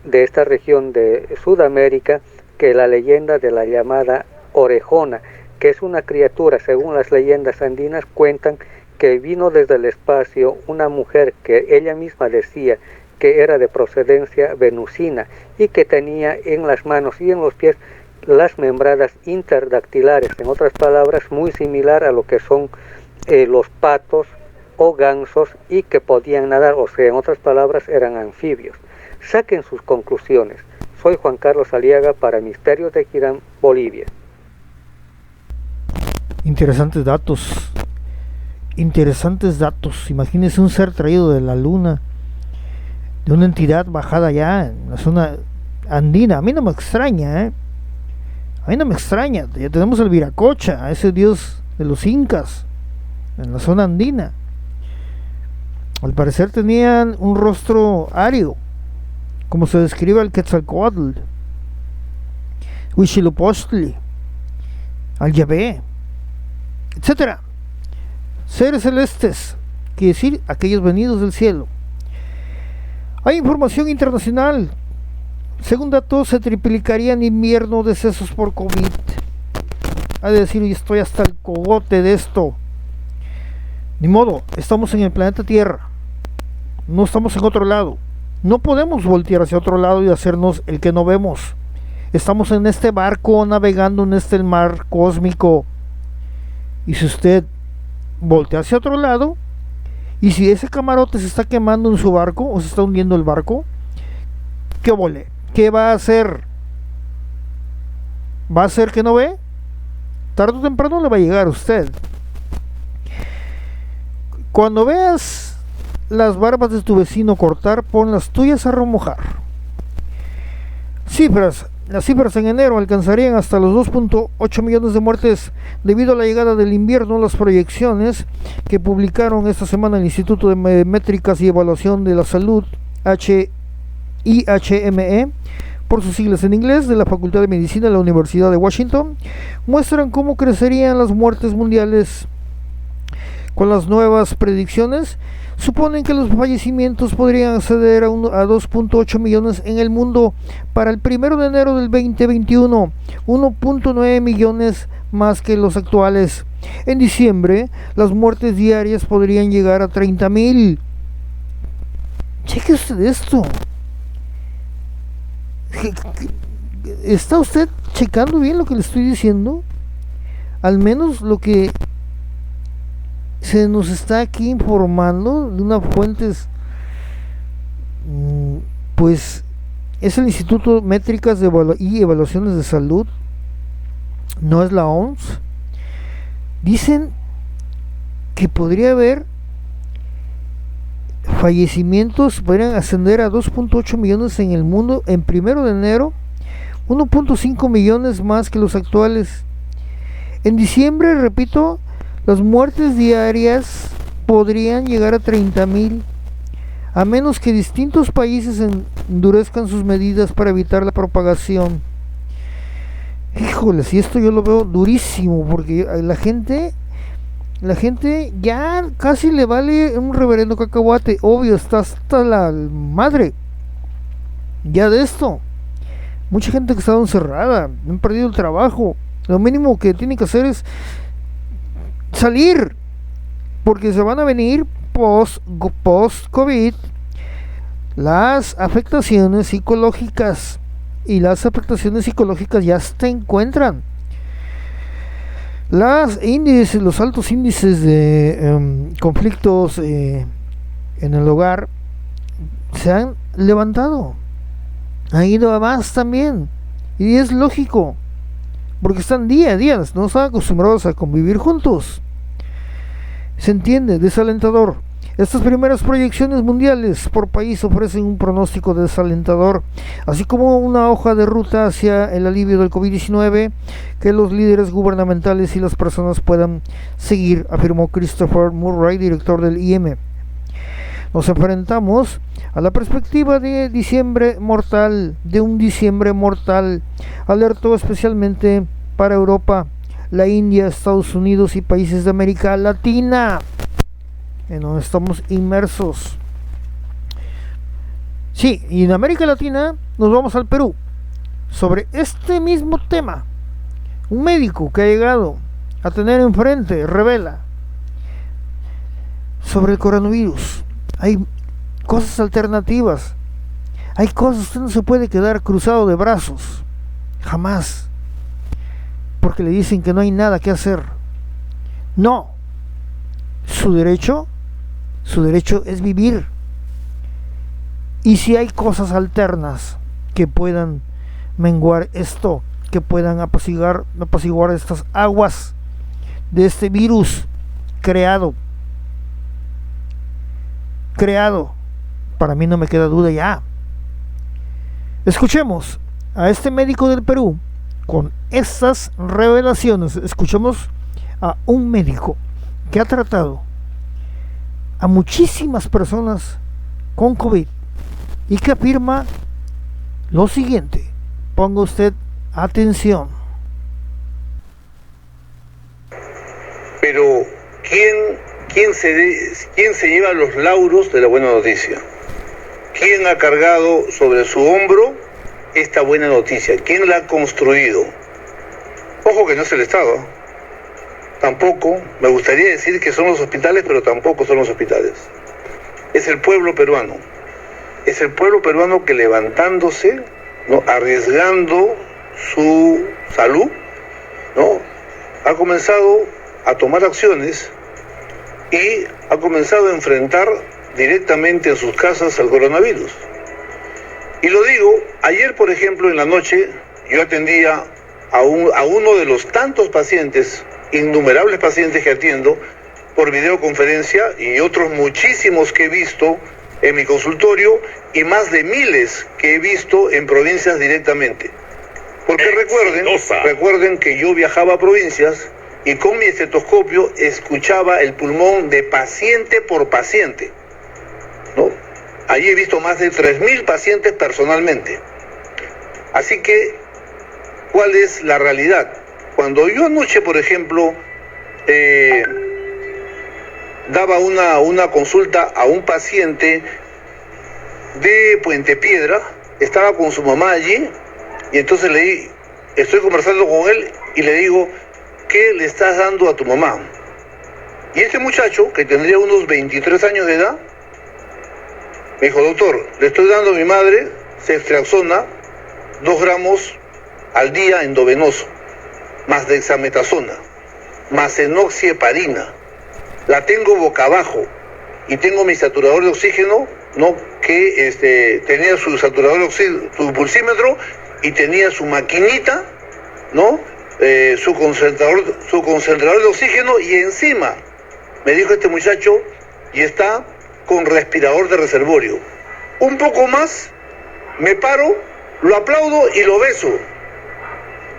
de esta región de Sudamérica que la leyenda de la llamada orejona, que es una criatura, según las leyendas andinas, cuentan que vino desde el espacio una mujer que ella misma decía que era de procedencia venusina y que tenía en las manos y en los pies las membranas interdactilares, en otras palabras, muy similar a lo que son los patos o gansos, y que podían nadar, o sea, en otras palabras, eran anfibios. Saquen sus conclusiones. Soy Juan Carlos Aliaga para Misterios de Girán, Bolivia. Interesantes datos. Imagínense un ser traído de la luna, de una entidad bajada allá en la zona andina. A mí no me extraña, Ya tenemos el Viracocha, ese dios de los incas, en la zona andina. Al parecer tenían un rostro ario, como se describe al Quetzalcóatl, Huitzilopochtli, al Yahvé, etcétera. Seres celestes, quiere decir aquellos venidos del cielo. Hay información internacional. Según datos, se triplicaría en invierno decesos por COVID. Ha de decir, estoy hasta el cogote de esto. Ni modo, estamos en el planeta Tierra. No estamos en otro lado. No podemos voltear hacia otro lado y hacernos el que no vemos. Estamos en este barco navegando en este mar cósmico. Y si usted voltea hacia otro lado, y si ese camarote se está quemando en su barco o se está hundiendo el barco, ¿qué vole? ¿Qué va a hacer? ¿Va a hacer que no ve? Tarde o temprano le va a llegar a usted. Cuando veas las barbas de tu vecino cortar, pon las tuyas a remojar. Las cifras en enero alcanzarían hasta los 2.8 millones de muertes debido a la llegada del invierno. Las proyecciones que publicaron esta semana el Instituto de Métricas y Evaluación de la Salud, IHME, por sus siglas en inglés, de la Facultad de Medicina de la Universidad de Washington, muestran cómo crecerían las muertes mundiales. Con las nuevas predicciones, suponen que los fallecimientos podrían acceder a 2.8 millones en el mundo para el 1 de enero del 2021, 1.9 millones más que los actuales. En diciembre, las muertes diarias podrían llegar a 30,000. Cheque usted esto. ¿Está usted checando bien lo que le estoy diciendo? Al menos lo que se nos está aquí informando de unas fuentes, pues es el Instituto de Métricas y Evaluaciones de Salud, no es la OMS. Dicen que podría haber fallecimientos, podrían ascender a 2.8 millones en el mundo en 1 de enero, 1.5 millones más que los actuales. En diciembre, repito, las muertes diarias podrían llegar a 30,000, a menos que distintos países endurezcan sus medidas para evitar la propagación. Híjoles, y esto yo lo veo durísimo, porque la gente ya casi le vale un reverendo cacahuate. Obvio, está hasta la madre ya de esto. Mucha gente que ha estado encerrada, han perdido el trabajo. Lo mínimo que tienen que hacer es salir, porque se van a venir post-COVID las afectaciones psicológicas, y las afectaciones psicológicas ya se encuentran. Los altos índices de conflictos en el hogar se han levantado, han ido a más también, y es lógico, porque están día a día, no están acostumbrados a convivir juntos. Se entiende, desalentador. Estas primeras proyecciones mundiales por país ofrecen un pronóstico desalentador, así como una hoja de ruta hacia el alivio del COVID-19 que los líderes gubernamentales y las personas puedan seguir, afirmó Christopher Murray, director del IM. Nos enfrentamos a la perspectiva de un diciembre mortal, alertó especialmente para Europa, la India, Estados Unidos y países de América Latina, en donde estamos inmersos. Sí, y en América Latina nos vamos al Perú. sobre este mismo tema. Un médico que ha llegado a tener enfrente revela sobre el coronavirus. Hay cosas alternativas. Hay cosas, usted no se puede quedar cruzado de brazos. Jamás. Porque le dicen que no hay nada que hacer. No. Su derecho es vivir. Y si hay cosas alternas que puedan menguar esto, que puedan apaciguar estas aguas de este virus creado, para mí no me queda duda ya. Escuchemos a este médico del Perú con estas revelaciones. Escuchemos a un médico que ha tratado a muchísimas personas con COVID y que afirma lo siguiente. Ponga usted atención. Pero ¿quién se lleva los lauros de la buena noticia? ¿Quién ha cargado sobre su hombro esta buena noticia? ¿Quién la ha construido? Ojo que no es el Estado. Tampoco, me gustaría decir que son los hospitales, pero tampoco son los hospitales. Es el pueblo peruano. Es el pueblo peruano que levantándose, ¿no?, arriesgando su salud, ¿no?, ha comenzado a tomar acciones y ha comenzado a enfrentar directamente en sus casas al coronavirus. Y lo digo, ayer por ejemplo en la noche yo atendía a uno de los tantos pacientes, innumerables pacientes que atiendo por videoconferencia y otros muchísimos que he visto en mi consultorio y más de miles que he visto en provincias directamente. Porque recuerden que yo viajaba a provincias y con mi estetoscopio escuchaba el pulmón de paciente por paciente, ¿no? Allí he visto más de 3.000 pacientes personalmente. Así que, ¿cuál es la realidad? Cuando yo anoche, por ejemplo, daba una consulta a un paciente de Puente Piedra, estaba con su mamá allí, y entonces estoy conversando con él y le digo, ¿qué le estás dando a tu mamá? Y este muchacho, que tendría unos 23 años de edad, me dijo, doctor, le estoy dando a mi madre ceftriaxona 2 gramos al día endovenoso, más dexametasona, más enoxieparina. La tengo boca abajo y tengo mi saturador de oxígeno, ¿no?, que tenía su saturador de oxígeno, su pulsímetro, y tenía su maquinita, ¿no?, su concentrador de oxígeno, y encima me dijo este muchacho, y está con respirador de reservorio. Un poco más, me paro, lo aplaudo y lo beso,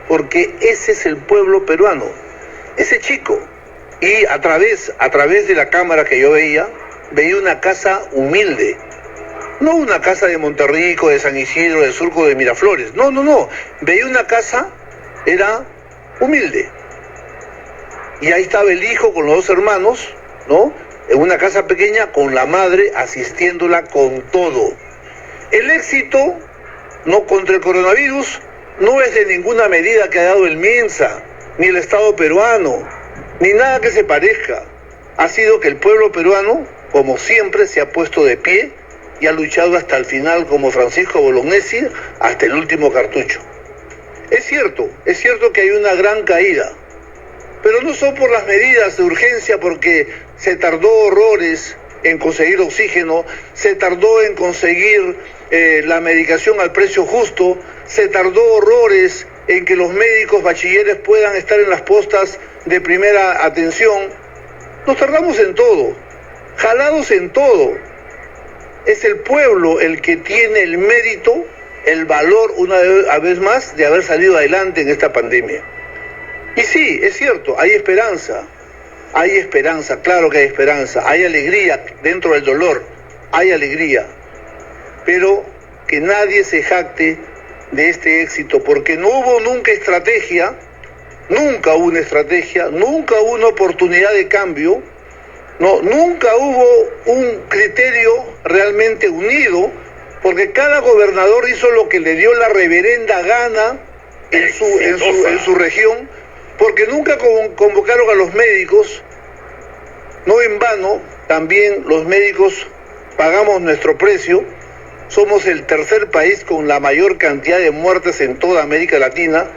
porque ese es el pueblo peruano, ese chico. Y a través de la cámara que yo veía una casa humilde, no una casa de Monterrico, de San Isidro, de Surco, de Miraflores, no, veía una casa, era humilde, y ahí estaba el hijo con los 2 hermanos, ¿no?, en una casa pequeña con la madre asistiéndola con todo. El éxito, no, contra el coronavirus no es de ninguna medida que ha dado el MINSA, ni el Estado peruano, ni nada que se parezca. Ha sido que el pueblo peruano, como siempre, se ha puesto de pie y ha luchado hasta el final, como Francisco Bolognesi, hasta el último cartucho. Es cierto que hay una gran caída, pero no son por las medidas de urgencia, porque se tardó horrores en conseguir oxígeno, se tardó en conseguir la medicación al precio justo, se tardó horrores en que los médicos bachilleres puedan estar en las postas de primera atención. Nos tardamos en todo, jalados en todo. Es el pueblo el que tiene el mérito, el valor, una vez más, de haber salido adelante en esta pandemia. Y sí, es cierto, hay esperanza, claro que hay esperanza, hay alegría dentro del dolor, hay alegría, pero que nadie se jacte de este éxito, porque no hubo nunca estrategia, nunca hubo una estrategia, nunca hubo una oportunidad de cambio, no, nunca hubo un criterio realmente unido porque cada gobernador hizo lo que le dio la reverenda gana en su región, porque nunca convocaron a los médicos. No en vano, también los médicos pagamos nuestro precio. Somos el tercer país con la mayor cantidad de muertes en toda América Latina,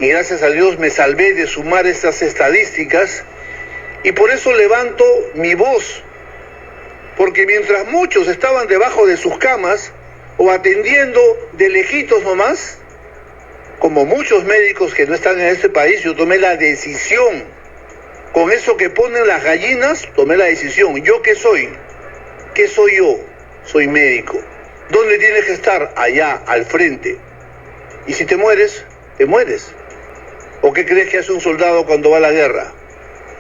y gracias a Dios me salvé de sumar estas estadísticas, y por eso levanto mi voz, porque mientras muchos estaban debajo de sus camas o atendiendo de lejitos nomás, como muchos médicos que no están en este país, yo tomé la decisión. Con eso que ponen las gallinas, tomé la decisión. ¿Yo qué soy? ¿Qué soy yo? Soy médico. ¿Dónde tienes que estar? Allá, al frente. Y si te mueres, te mueres. ¿O qué crees que hace un soldado cuando va a la guerra?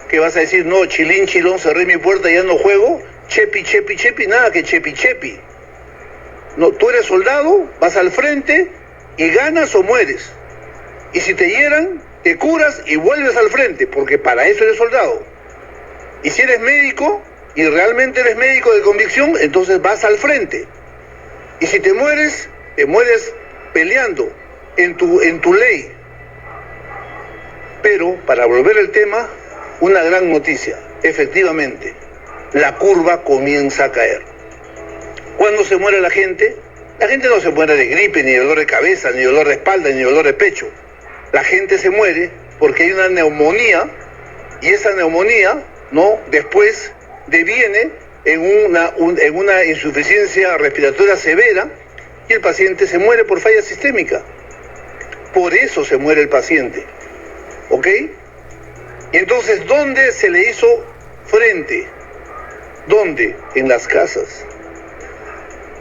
¿Qué vas a decir? No, chilín, chilón, cerré mi puerta y ya no juego. Chepi, chepi, chepi, nada que chepi, chepi. No, tú eres soldado, vas al frente y ganas o mueres. Y si te hieran, te curas y vuelves al frente, porque para eso eres soldado. Y si eres médico, y realmente eres médico de convicción, entonces vas al frente. Y si te mueres peleando en tu ley. Pero, para volver al tema, una gran noticia. Efectivamente, la curva comienza a caer. ¿Cuándo se muere la gente? La gente no se muere de gripe, ni de dolor de cabeza, ni de dolor de espalda, ni de dolor de pecho. La gente se muere porque hay una neumonía, y esa neumonía, ¿no?, después deviene en una insuficiencia respiratoria severa, y el paciente se muere por falla sistémica. Por eso se muere el paciente. ¿Ok? Y entonces, ¿dónde se le hizo frente? ¿Dónde? En las casas.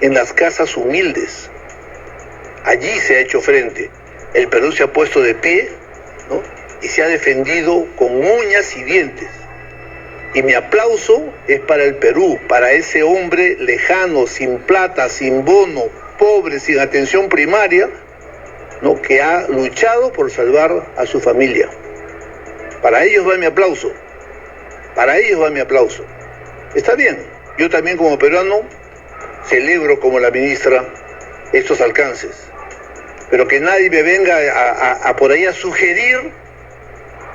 En las casas humildes. Allí se ha hecho frente. El Perú se ha puesto de pie, ¿no?, y se ha defendido con uñas y dientes. Y mi aplauso es para el Perú, para ese hombre lejano, sin plata, sin bono, pobre, sin atención primaria, ¿no?, que ha luchado por salvar a su familia. Para ellos va mi aplauso. Para ellos va mi aplauso. Está bien, yo también como peruano celebro, como la ministra, estos alcances. Pero que nadie me venga a por ahí a sugerir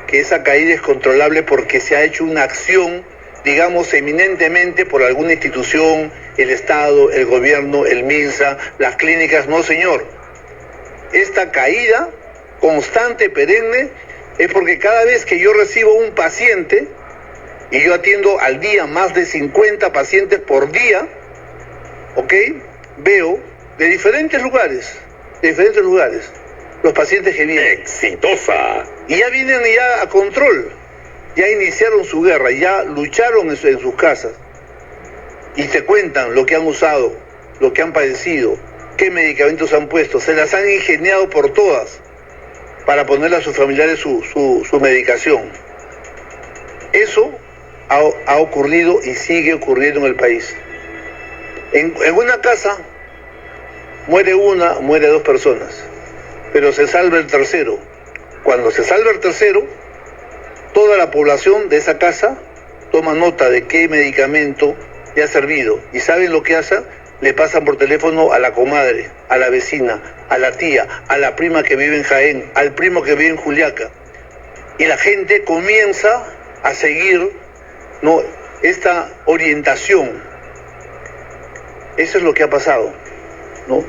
que esa caída es controlable porque se ha hecho una acción, digamos, eminentemente por alguna institución, el Estado, el gobierno, el MINSA, las clínicas. No, señor. Esta caída constante, perenne, es porque cada vez que yo recibo un paciente, y yo atiendo al día más de 50 pacientes por día, ¿ok?, veo de diferentes lugares, los pacientes que vienen. ¡Exitosa! Y ya vienen ya a control, ya iniciaron su guerra, ya lucharon en sus casas. Y te cuentan lo que han usado, lo que han padecido, qué medicamentos han puesto, se las han ingeniado por todas para ponerle a sus familiares su medicación. Eso ha ocurrido y sigue ocurriendo en el país. En una casa muere dos personas, pero se salva el tercero. Cuando se salva el tercero, toda la población de esa casa toma nota de qué medicamento le ha servido. ¿Y saben lo que hacen? Le pasan por teléfono a la comadre, a la vecina, a la tía, a la prima que vive en Jaén, al primo que vive en Juliaca. Y la gente comienza a seguir, ¿no?, esta orientación. Eso es lo que ha pasado, ¿no?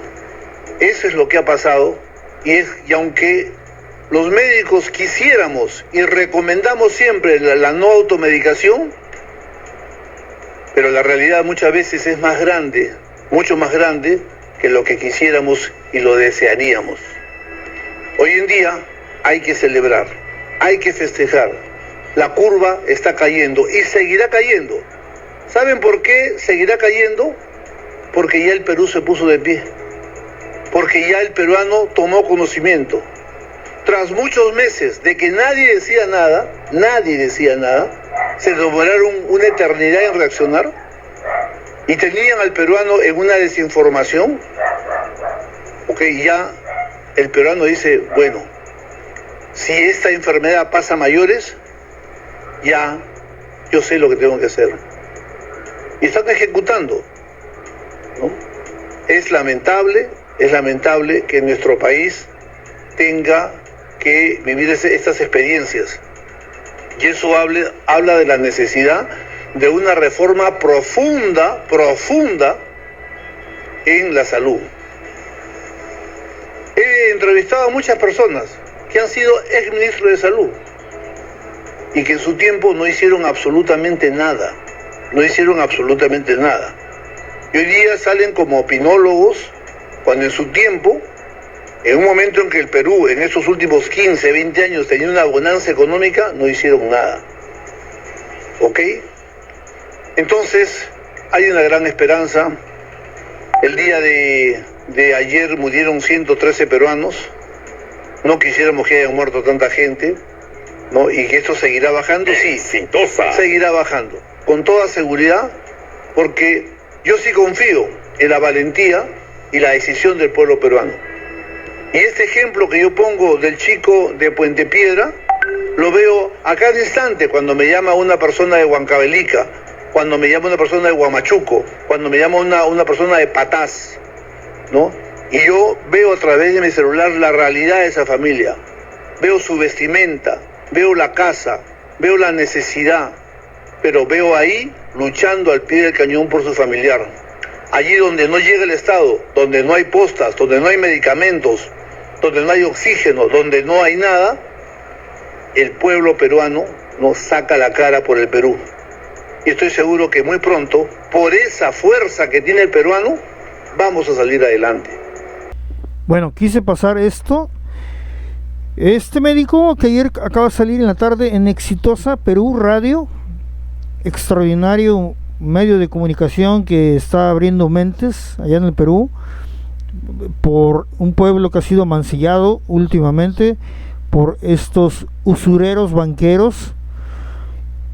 Eso es lo que ha pasado. Y aunque los médicos quisiéramos y recomendamos siempre la no automedicación, pero la realidad muchas veces es más grande, mucho más grande que lo que quisiéramos y lo desearíamos. Hoy en día hay que celebrar, hay que festejar. La curva está cayendo y seguirá cayendo. ¿Saben por qué seguirá cayendo? Porque ya el Perú se puso de pie. Porque ya el peruano tomó conocimiento. Tras muchos meses de que nadie decía nada, se demoraron una eternidad en reaccionar y tenían al peruano en una desinformación. Ok, ya el peruano dice, bueno, si esta enfermedad pasa a mayores, ya yo sé lo que tengo que hacer. Y están ejecutando, ¿no? Es lamentable que nuestro país tenga que vivir estas experiencias. Y eso habla de la necesidad de una reforma profunda en la salud. He entrevistado a muchas personas que han sido exministros de salud y que en su tiempo no hicieron absolutamente nada. Y hoy día salen como opinólogos, cuando en su tiempo, en un momento en que el Perú en estos últimos 15, 20 años tenía una bonanza económica, no hicieron nada. ¿Ok? Entonces, hay una gran esperanza. El día de ayer murieron 113 peruanos. No quisiéramos que hayan muerto tanta gente, ¿no? Y que esto seguirá bajando, sí, seguirá bajando, con toda seguridad, porque yo sí confío en la valentía y la decisión del pueblo peruano. Y este ejemplo que yo pongo del chico de Puente Piedra, lo veo a cada instante cuando me llama una persona de Huancavelica, cuando me llama una persona de Huamachuco, cuando me llama una persona de Patás, ¿no? Y yo veo a través de mi celular la realidad de esa familia. Veo su vestimenta, veo la casa, veo la necesidad, pero veo ahí luchando al pie del cañón por su familiar. Allí donde no llega el Estado, donde no hay postas, donde no hay medicamentos, donde no hay oxígeno, donde no hay nada, el pueblo peruano nos saca la cara por el Perú. Y estoy seguro que muy pronto, por esa fuerza que tiene el peruano, vamos a salir adelante. Bueno, quise pasar esto. Este médico que ayer acaba de salir en la tarde en Exitosa Perú Radio, extraordinario medio de comunicación que está abriendo mentes allá en el Perú por un pueblo que ha sido mancillado últimamente por estos usureros banqueros.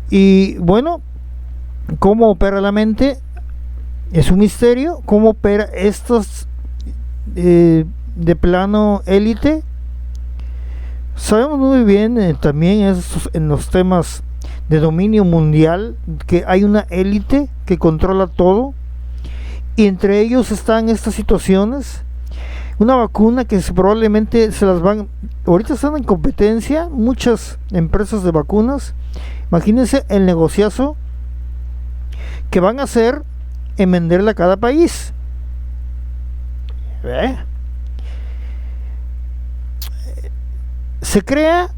Y bueno, cómo opera la mente es un misterio, cómo opera estos de plano élite. Sabemos muy bien también en los temas de dominio mundial que hay una élite que controla todo, y entre ellos están estas situaciones. Una vacuna que probablemente se las van, ahorita están en competencia muchas empresas de vacunas. Imagínense el negociazo que van a hacer en venderla a cada país. Se crea